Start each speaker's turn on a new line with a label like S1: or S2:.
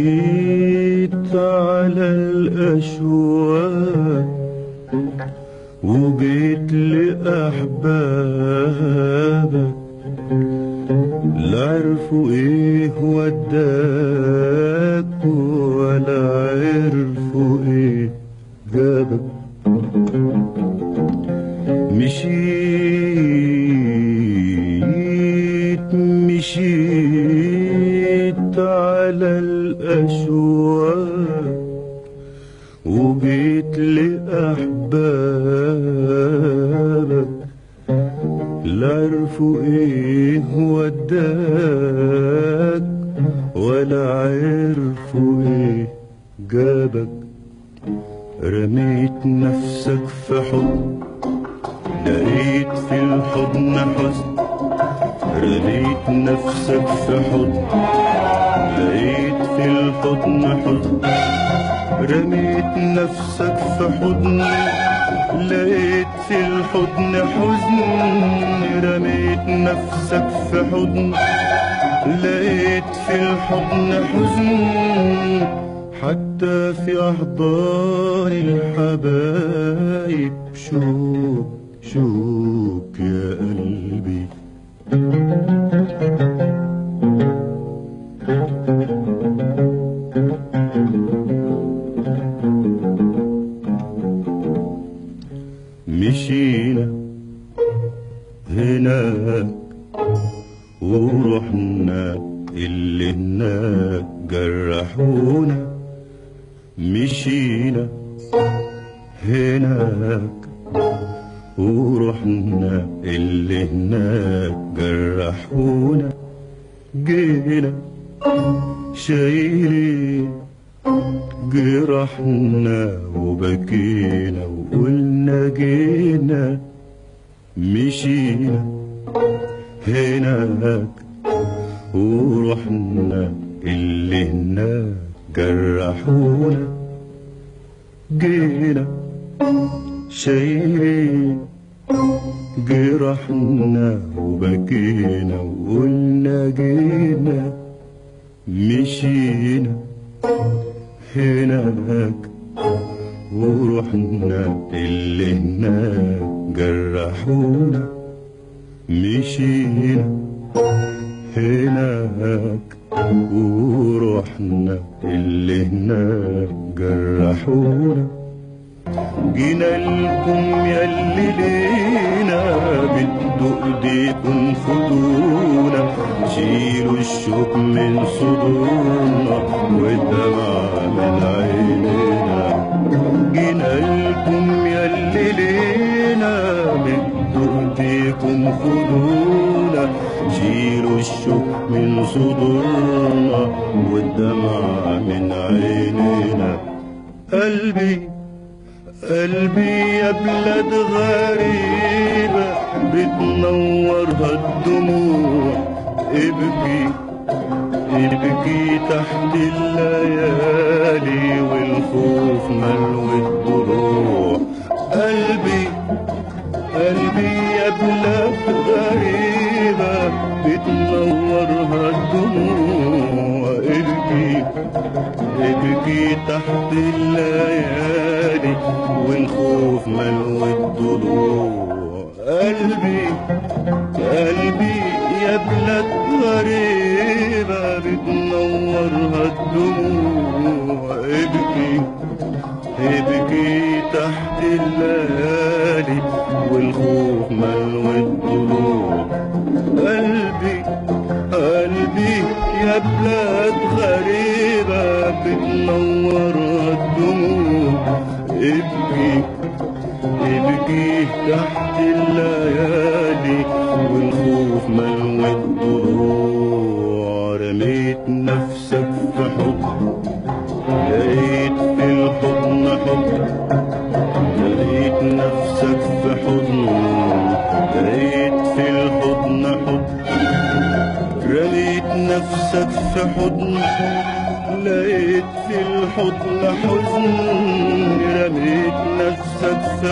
S1: مشيت على الأشواق وجيت لأحبابك، لا عرفوا ايه وداك ولا عرفوا ايه جابك. مشيت على الأشواق وجيت لأحبابك، لا عرفوا ايه وداك ولا عرفوا ايه جابك. رميت نفسك في حضن، لقيت في الحضن حزن. رميت نفسك في حضن، لقيت في الحضن حزن. رميت نفسك في حضن، لقيت في الحضن حزن. رميت نفسك في حضن، لقيت في الحضن حزن. حتى في أحضان الحبايب شوك شوك يا قلبي. مشينا هناك ورحنا اللي هناك جرحونا. مشينا هناك ورحنا اللي هناك جرحونا. جينا شايلين جرحنا وبكينا وقلنا جينا. مشينا هناك ورحنا اللي هناك جرحونا. جينا شايلين جرحنا وبكينا وقلنا جينا. مشينا هناك ورحنا اللي هناك جرحونا. مشينا هناك ورحنا اللي هناك جرحونا. جينا لكم ياللي لينا بدوا ايديكم فدونا. شيلوا الشوك من صدورنا والدمع من عينينا. جينا لكم ياللي لينا بدوا ايديكم فدونا. شيلوا الشوك من صدورنا والدمع من عينينا. قلبي قلبي يا بلاد غريبة بتنورها الدموع. ابكي ابكي تحت الليالي والخوف ملوي الضلوع. قلبي قلبي يا بلاد غريبة بتنورها الدموع. ابكي ابكي تحت الليالي والخوف ملوي الضلوع. قلبي قلبي يا بلاد غريبة بتنورها الدموع. ابكي ابكي تحت الليالي والخوف ملوي الضلوع. قلبي قلبي يا بلاد غريبة بتنورها الدموع. ابكي ابكي تحت الليالي والخوف ملوي الضلوع. رميت نفسك في حضن، لقيت في الحضن حضن. لقيت نفسك لقيت نفسك في حضن، لقيت في الحضن حزن، رميت نفسك في